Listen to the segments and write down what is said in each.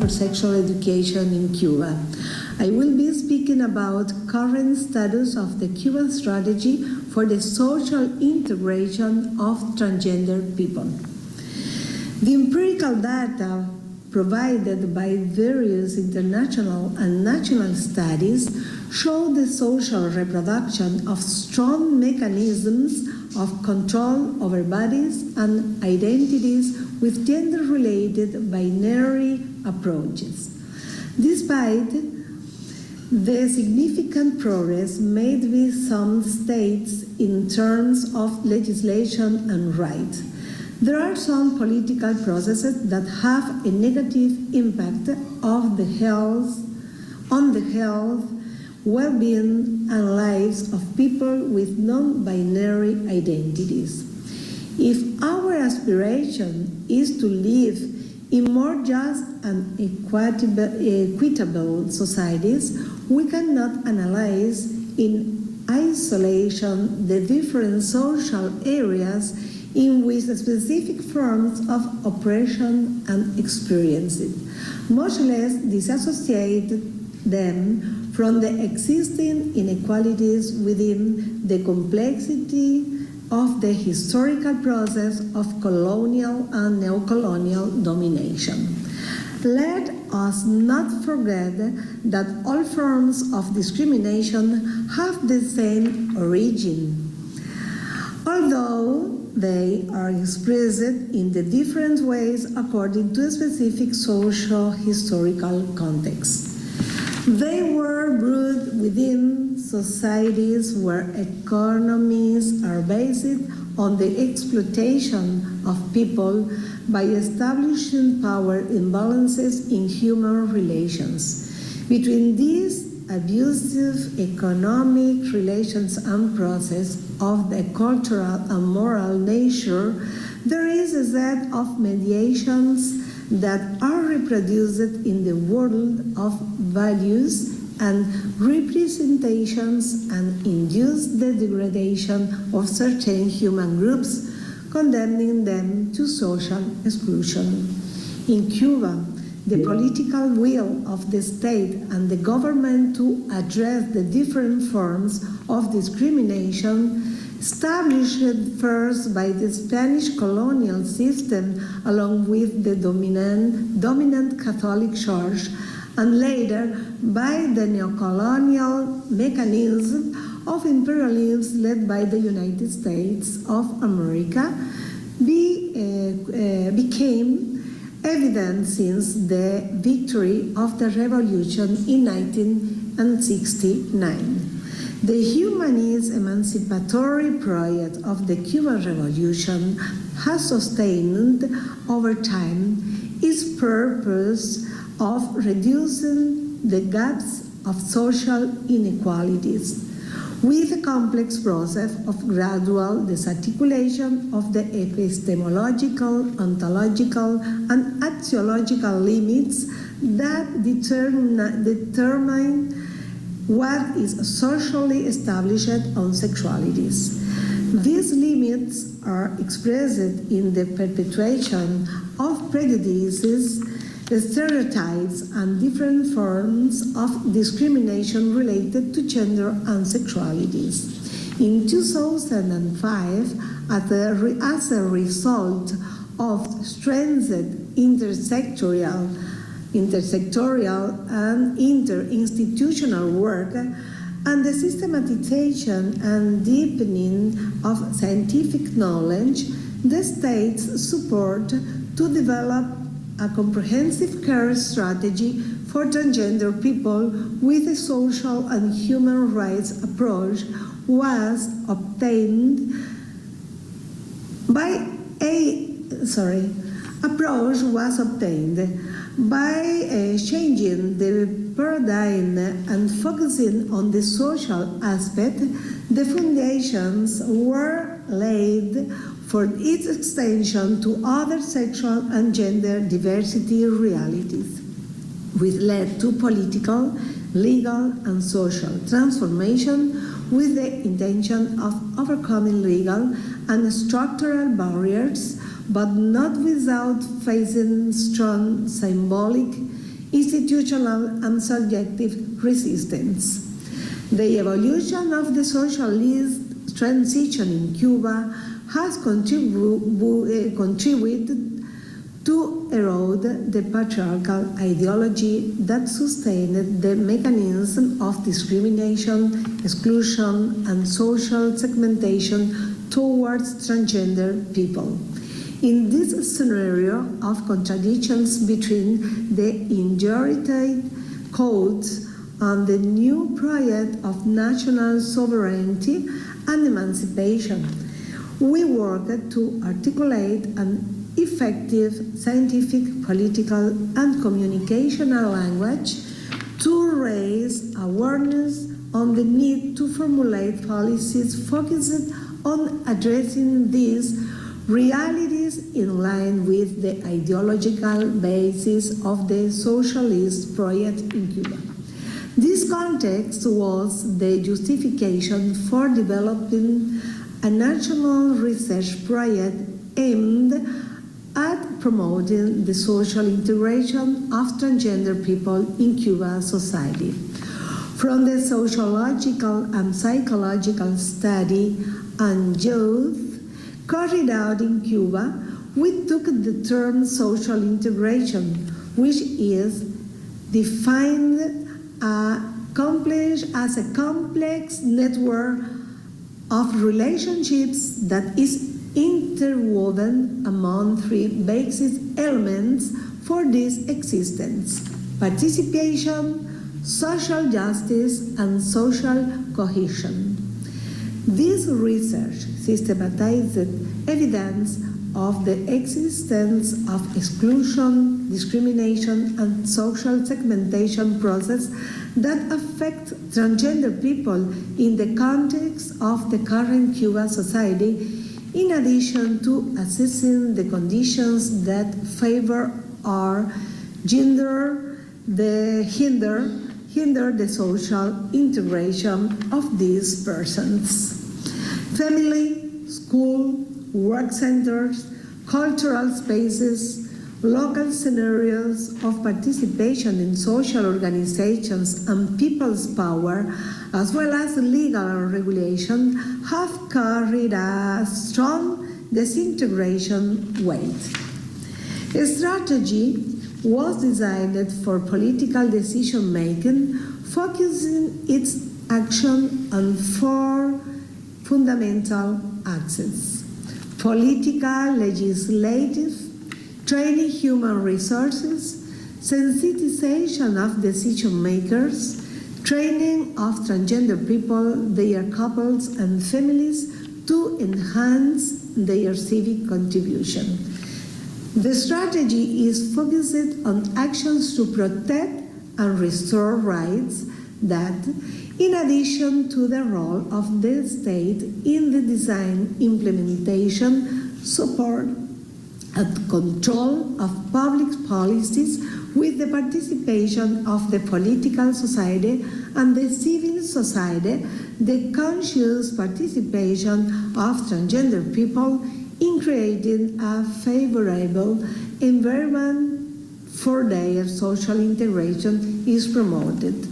sexual education in Cuba. I will be speaking about current status of the Cuban strategy for the social integration of transgender people. The empirical data provided by various international and national studies show the social reproduction of strong mechanisms of control over bodies and identities with gender-related binary approaches. Despite the significant progress made with some states in terms of legislation and rights, there are some political processes that have a negative impact on the health, well-being, and lives of people with non-binary identities. If our aspiration is to live in more just and equitable societies, we cannot analyze in isolation the different social areas in which specific forms of oppression and experienced, much less disassociate them from the existing inequalities within the complexity of the historical process of colonial and neocolonial domination. Let us not forget that all forms of discrimination have the same origin, although they are expressed in the different ways according to a specific socio-historical context. They were brewed within societies where economies are based on the exploitation of people by establishing power imbalances in human relations. Between these abusive economic relations and process of the cultural and moral nature, there is a set of mediations that are reproduced in the world of values and representations and induce the degradation of certain human groups, condemning them to social exclusion. In Cuba, the political will of the state and the government to address the different forms of discrimination, established first by the Spanish colonial system along with the dominant Catholic Church, and later by the neocolonial mechanism of imperialism led by the United States of America, became evident since the victory of the revolution in 1969. The humanist emancipatory project of the Cuban Revolution has sustained over time its purpose of reducing the gaps of social inequalities with a complex process of gradual disarticulation of the epistemological, ontological, and axiological limits that determine what is socially established on sexualities. These limits are expressed in the perpetuation of prejudices, stereotypes, and different forms of discrimination related to gender and sexualities. In 2005, as a result of strengthened intersectorial and interinstitutional work and the systematization and deepening of scientific knowledge, the state's support to develop a comprehensive care strategy for transgender people with a social and human rights approach was obtained by changing the paradigm and focusing on the social aspect. The foundations were laid for its extension to other sexual and gender diversity realities, which led to political, legal, and social transformation with the intention of overcoming legal and structural barriers, but not without facing strong symbolic institutional and subjective resistance. The evolution of the socialist transition in Cuba has contributed to erode the patriarchal ideology that sustained the mechanism of discrimination, exclusion, and social segmentation towards transgender people. In this scenario of contradictions between the inherited codes and the new project of national sovereignty and emancipation, we worked to articulate an effective scientific, political, and communicational language to raise awareness on the need to formulate policies focused on addressing these realities in line with the ideological basis of the socialist project in Cuba. This context was the justification for developing a national research project aimed at promoting the social integration of transgender people in Cuban society. From the sociological and psychological study on youth carried out in Cuba, we took the term social integration, which is defined as a complex network of relationships that is interwoven among three basic elements for this existence: participation, social justice, and social cohesion. This research systematized evidence of the existence of exclusion, discrimination, and social segmentation process that affect transgender people in the context of the current Cuban society, in addition to assessing the conditions that favor or hinder the social integration of these persons. Family, school, work centers, cultural spaces, local scenarios of participation in social organizations and people's power, as well as legal regulation, have carried a strong disintegration weight. A strategy was designed for political decision-making, focusing its action on four fundamental axes: political, legislative, training human resources, sensitization of decision makers, training of transgender people, their couples and families to enhance their civic contribution. The strategy is focused on actions to protect and restore rights that, in addition to the role of the state in the design, implementation, support, and control of public policies, with the participation of the political society and the civil society, the conscious participation of transgender people in creating a favorable environment for their social integration is promoted.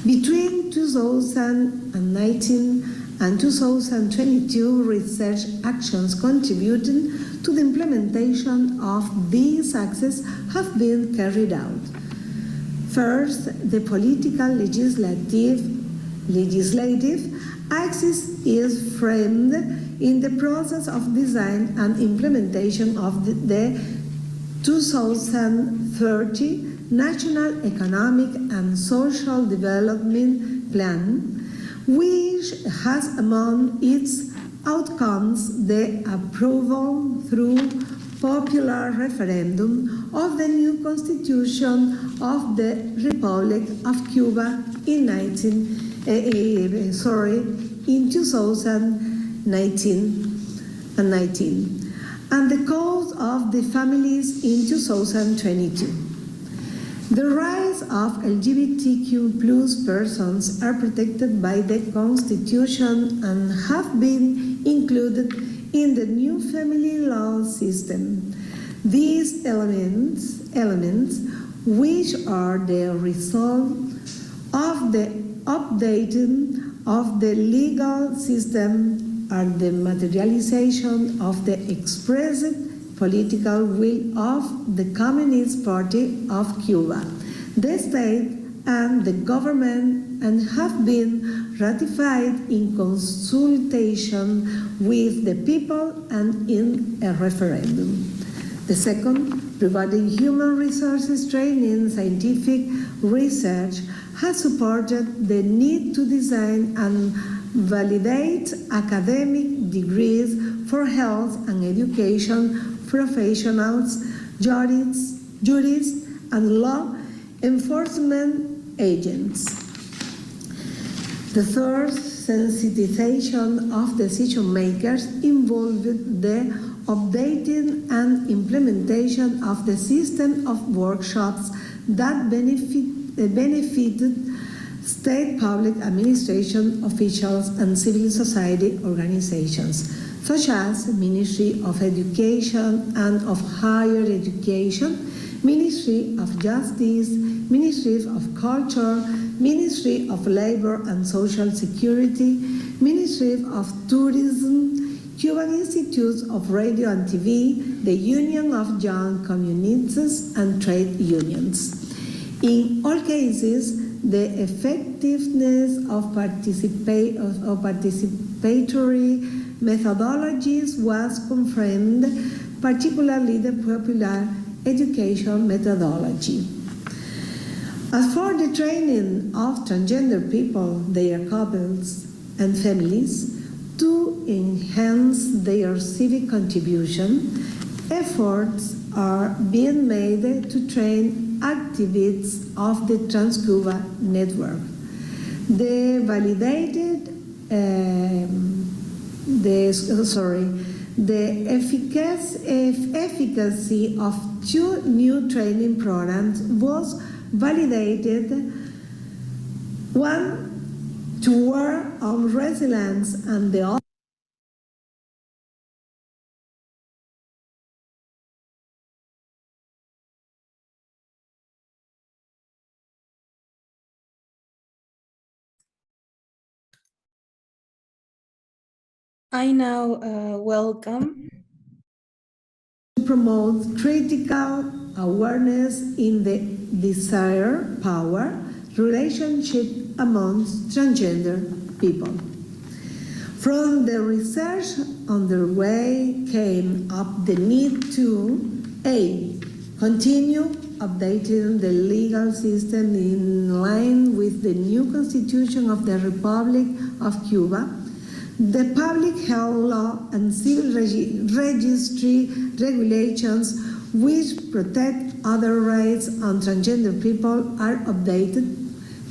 Between 2019 and 2022, research actions contributing to the implementation of these axes have been carried out. First, the political legislative axis is framed in the process of design and implementation of the 2030 National Economic and Social Development Plan, which has among its outcomes the approval through popular referendum of the new constitution of the Republic of Cuba in 2019 and the Code of the Families in 2022. The rights of LGBTQ+ persons are protected by the Constitution and have been included in the new family law system. These elements which are the result of the updating of the legal system and the materialization of the expressed political will of the Communist Party of Cuba, the state and the government, and have been ratified in consultation with the people and in a referendum. The second, regarding human resources training, scientific research has supported the need to design and validate academic degrees for health and education professionals, jurists, and law enforcement agents. The third, sensitization of decision makers involved the updating and implementation of the system of workshops that benefited state public administration officials and civil society organizations, such as Ministry of Education and of Higher Education, Ministry of Justice, Ministry of Culture, Ministry of Labor and Social Security, Ministry of Tourism, Cuban Institutes of Radio and TV, the Union of Young Communities, and trade unions. In all cases, the effectiveness of participatory methodologies was confirmed, particularly the popular education methodology. As for the training of transgender people, their couples, and families, to enhance their civic contribution, efforts are being made to train activists of the Trans-Cuba network. The efficacy of 2 new training programs was validated. One to work on resilience and the other I now welcome to promote critical awareness in the desire power relationship amongst transgender people. From the research underway came up the need to A. Continue updating the legal system in line with the new Constitution of the Republic of Cuba, the public health law and civil registry regulations which protect other rights on transgender people are updated.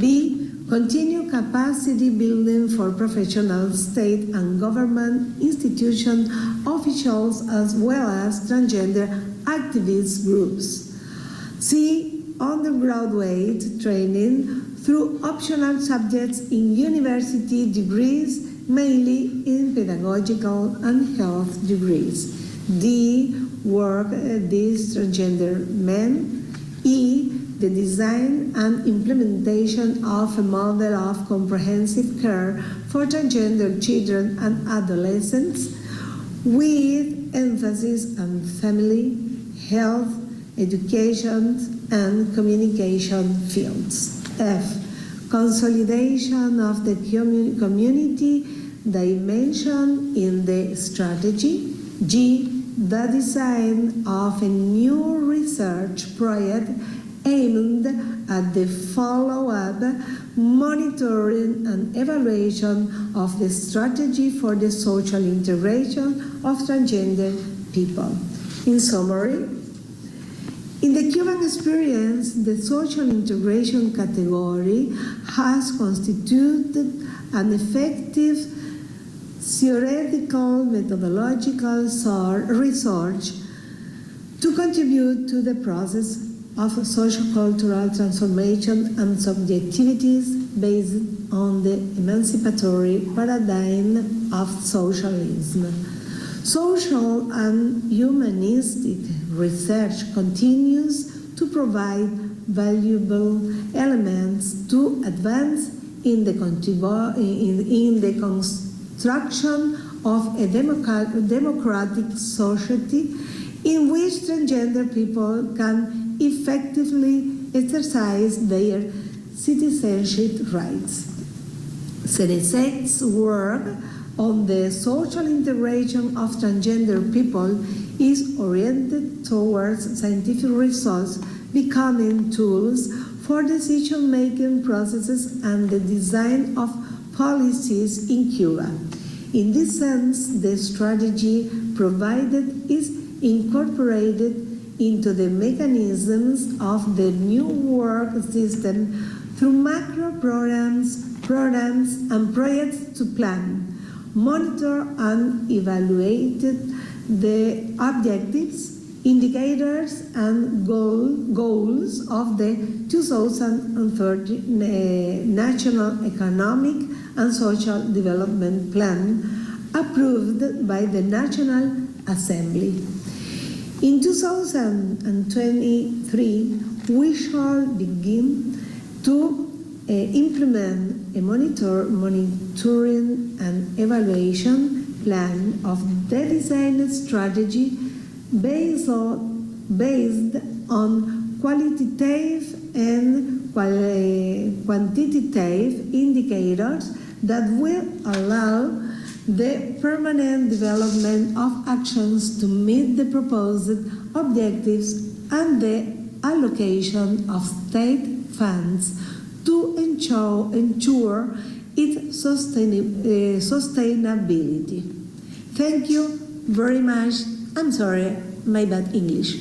B. Continue capacity building for professional state and government institution officials as well as transgender activist groups. C. Undergraduate training through optional subjects in university degrees, mainly in pedagogical and health degrees. D. Work these transgender men. E. The design and implementation of a model of comprehensive care for transgender children and adolescents with emphasis on family, health, education, and communication fields. F. Consolidation of the community dimension in the strategy. G. The design of a new research project aimed at the follow-up, monitoring, and evaluation of the strategy for the social integration of transgender people. In summary, in the Cuban experience, the social integration category has constituted an effective theoretical methodological research to contribute to the process of socio-cultural transformation and subjectivities based on the emancipatory paradigm of socialism. Social and humanistic research continues to provide valuable elements to advance in the construction of a democratic society in which transgender people can effectively exercise their citizenship rights. Scientex's work on the social integration of transgender people is oriented towards scientific results becoming tools for decision-making processes and the design of policies in Cuba. In this sense, the strategy provided is incorporated into the mechanisms of the new work system through macro programs and projects to plan, monitor and evaluate the objectives, indicators and goals of the 2030 National Economic and Social Development Plan approved by the National Assembly. In 2023, we shall begin to implement a monitoring and evaluation plan of the design strategy based on qualitative and quantitative indicators that will allow the permanent development of actions to meet the proposed objectives and the allocation of state funds to ensure its sustainability. Thank you very much. I'm sorry, my bad English.